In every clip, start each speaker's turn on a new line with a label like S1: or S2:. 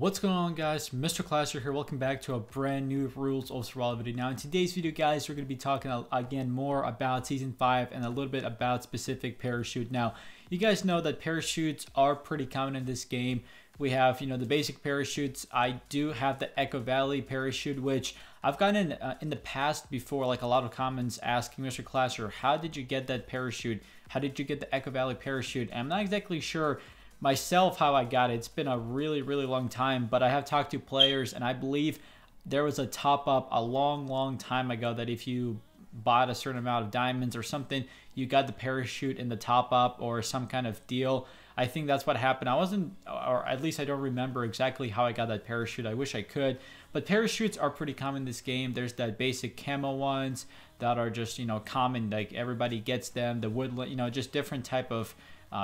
S1: What's going on, guys? Mr. Clasher here. Welcome back to a brand new Rules of Survival video. Now in today's video, guys, we're going to be talking again more about Season 5 and a little bit about specific parachute. Now, you guys know that parachutes are pretty common in this game. We have, the basic parachutes. I do have the Echo Valley parachute, which I've gotten in the past before, like a lot of comments asking Mr. Clasher, how did you get that parachute? How did you get the Echo Valley parachute? And I'm not exactly sure myself how I got it. It's been a really long time, but I have talked to players, and I believe there was a top up a long time ago that if you bought a certain amount of diamonds or something, you got the parachute in the top up or some kind of deal. I think that's what happened. I wasn't, or at least I don't remember exactly how I got that parachute. I wish I could, but parachutes are pretty common in this game. There's that basic camo ones that are just, common, like everybody gets them, the woodland, just different type of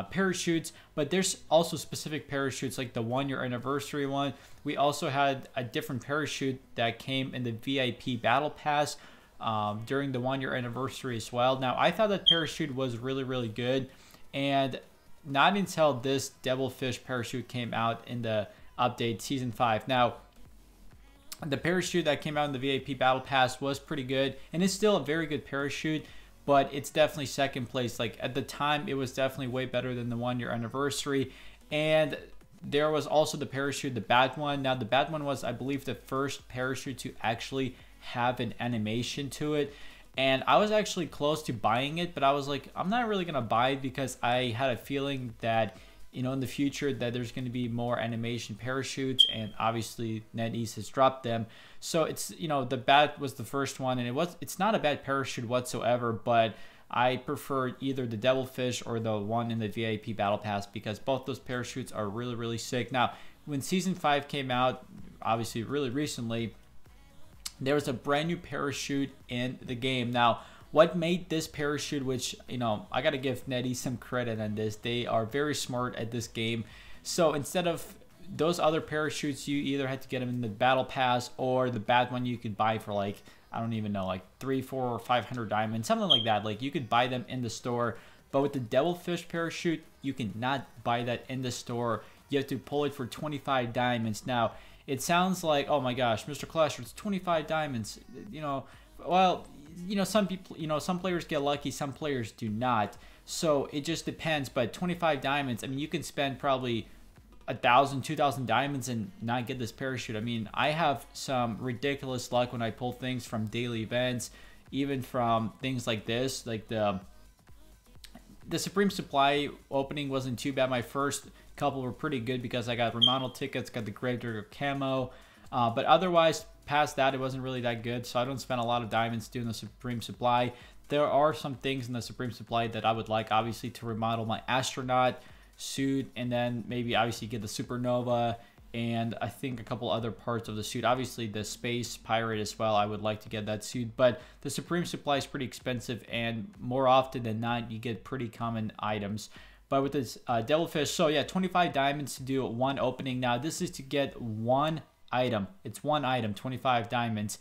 S1: parachutes. But there's also specific parachutes like the 1-year anniversary one. We also had a different parachute that came in the VIP battle pass during the 1-year anniversary as well. Now, I thought that parachute was really good, and not until this Devilfish parachute came out in the update Season 5. Now, the parachute that came out in the VIP battle pass was pretty good, and it's still a very good parachute, but it's definitely second place. Like at the time, it was definitely way better than the 1-year anniversary. And there was also the parachute, the bad one. Now the bad one was, I believe, the first parachute to actually have an animation to it. And I was actually close to buying it, but I was like, I'm not really gonna buy it because I had a feeling that, in the future that there's going to be more animation parachutes, and obviously NetEase has dropped them. So it's, the bad was the first one, and it's not a bad parachute whatsoever, but I prefer either the Devilfish or the one in the VIP battle pass because both those parachutes are really sick. Now, when Season 5 came out, obviously really recently, there was a brand new parachute in the game. Now, what made this parachute, which, I got to give NetEase some credit on this. They are very smart at this game. So instead of those other parachutes, you either had to get them in the battle pass or the bad one you could buy for like, I don't even know, like 300, 400, or 500 diamonds, something like that. Like you could buy them in the store. But with the Devilfish parachute, you cannot buy that in the store. You have to pull it for 25 diamonds. Now, it sounds like, oh my gosh, Mr. Clasher, it's 25 diamonds. Well, some people, some players get lucky, some players do not. So it just depends. But 25 diamonds, I mean, you can spend probably 1,000, 2,000 diamonds and not get this parachute. I mean, I have some ridiculous luck when I pull things from daily events, even from things like this. Like the Supreme Supply opening wasn't too bad. My first couple were pretty good because I got remodel tickets, got the Gravedigger camo. But otherwise, past that, it wasn't really that good, so I don't spend a lot of diamonds doing the Supreme Supply. There are some things in the Supreme Supply that I would like, obviously, to remodel my astronaut suit, and then maybe obviously get the Supernova, and I think a couple other parts of the suit. Obviously, the Space Pirate as well, I would like to get that suit, but the Supreme Supply is pretty expensive, and more often than not, you get pretty common items. But with this Devilfish, so yeah, 25 diamonds to do one opening. Now, this is to get one item. It's one item, 25 diamonds,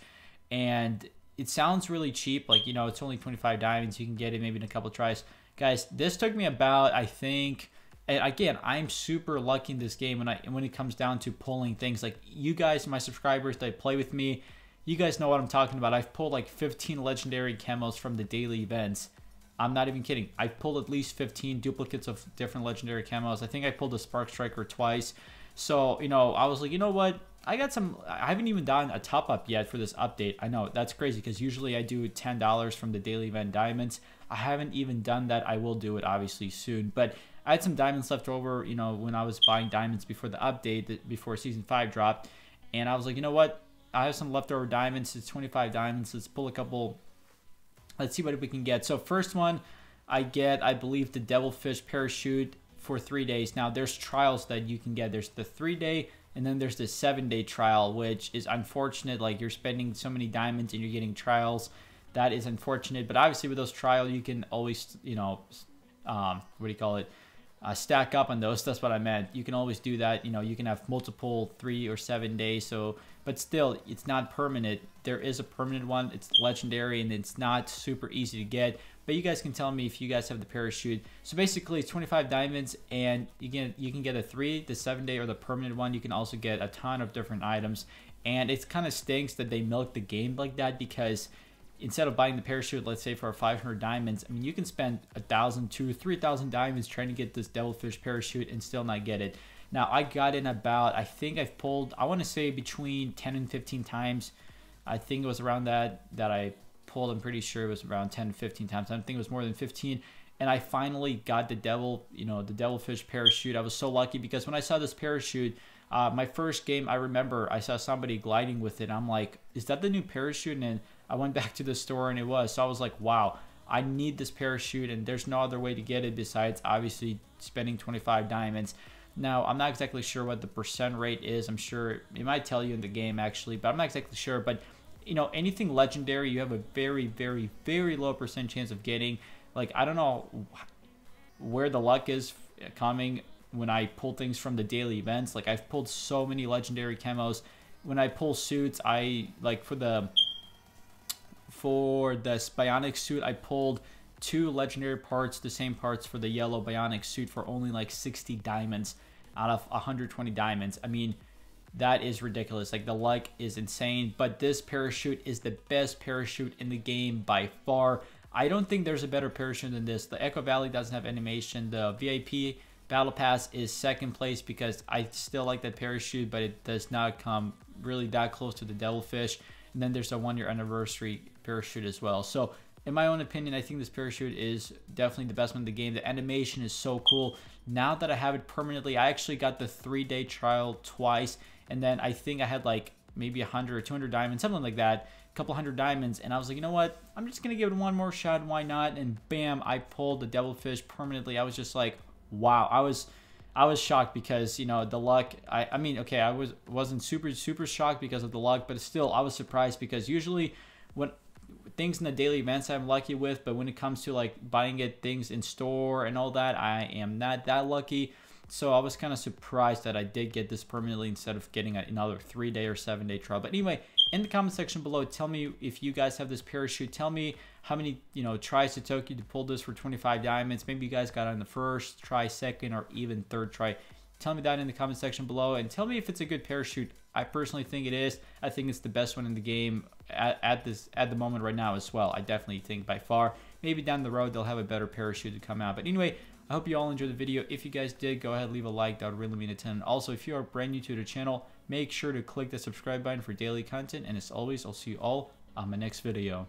S1: and it sounds really cheap, like, it's only 25 diamonds, you can get it maybe in a couple tries. Guys, this took me about, I think, and again, I'm super lucky in this game when it comes down to pulling things. Like, you guys, my subscribers that play with me, you guys know what I'm talking about. I've pulled like 15 legendary camos from the daily events. I'm not even kidding. I've pulled at least 15 duplicates of different legendary camos. I think I pulled the Spark Striker twice. So, I was like, you know what? I haven't even done a top up yet for this update. I know that's crazy because usually I do $10 from the daily event diamonds. I haven't even done that. I will do it obviously soon, but I had some diamonds left over, when I was buying diamonds before the update, before Season 5 dropped. And I was like, you know what? I have some leftover diamonds. It's 25 diamonds. Let's pull a couple. Let's see what we can get. So first one I get, I believe, the Devilfish parachute for 3 days. Now there's trials that you can get. There's the 3-day, and then there's the 7-day trial, which is unfortunate. Like, you're spending so many diamonds and you're getting trials. That is unfortunate. But obviously with those trials, you can always, what do you call it? stack up on those. That's what I meant. You can always do that. You know, you can have multiple 3 or 7 days. So, but still, it's not permanent. There is a permanent one. It's legendary, and it's not super easy to get. But you guys can tell me if you guys have the parachute. So basically, it's 25 diamonds, and you can get a 3, the 7-day, or the permanent one. You can also get a ton of different items, and it kind of stinks that they milk the game like that, because instead of buying the parachute, let's say for 500 diamonds, I mean, you can spend 1,000, 2,000, 3,000 diamonds trying to get this Devilfish parachute and still not get it. Now, I got in about, I think I've pulled, I want to say between 10 and 15 times. I think it was around that I pulled. I'm pretty sure it was around 10 to 15 times. I don't think it was more than 15. And I finally got the Devilfish parachute. I was so lucky because when I saw this parachute, my first game, I remember I saw somebody gliding with it. I'm like, is that the new parachute? And then I went back to the store and it was. So I was like, wow, I need this parachute, and there's no other way to get it besides obviously spending 25 diamonds. Now, I'm not exactly sure what the percent rate is. I'm sure it might tell you in the game actually, but I'm not exactly sure. But you know, anything legendary, you have a very, very, very low percent chance of getting. Like, I don't know where the luck is coming when I pull things from the daily events. Like, I've pulled so many legendary camos. When I pull suits, I like for the bionic suit, I pulled 2 legendary parts, the same parts for the yellow bionic suit, for only like 60 diamonds out of 120 diamonds. I mean, that is ridiculous. Like, the luck is insane. But this parachute is the best parachute in the game by far. I don't think there's a better parachute than this. The Echo Valley doesn't have animation. The VIP Battle Pass is second place because I still like that parachute, but it does not come really that close to the Devilfish. And then there's a 1-year anniversary parachute as well. So in my own opinion, I think this parachute is definitely the best one in the game. The animation is so cool. Now that I have it permanently, I actually got the 3-day trial twice. And then I think I had like maybe 100 or 200 diamonds, something like that, a couple hundred diamonds. And I was like, you know what? I'm just going to give it one more shot. Why not? And bam, I pulled the Devilfish permanently. I was just like, wow. I was shocked because, you know, the luck. I mean, okay, I wasn't super shocked because of the luck, but still I was surprised because usually when things in the daily events I'm lucky with, but when it comes to like buying things in store and all that, I am not that lucky. So I was kind of surprised that I did get this permanently instead of getting another 3-day or 7-day trial. But anyway, in the comment section below, tell me if you guys have this parachute. Tell me how many, you know, tries it took you to pull this for 25 diamonds. Maybe you guys got it on the first try, second, or even third try. Tell me that in the comment section below, and tell me if it's a good parachute. I personally think it is. I think it's the best one in the game at the moment right now as well. I definitely think by far. Maybe down the road they'll have a better parachute to come out. But anyway, I hope you all enjoyed the video. If you guys did, go ahead, leave a like. That would really mean a ton. Also, if you are brand new to the channel, make sure to click the subscribe button for daily content. And as always, I'll see you all on my next video.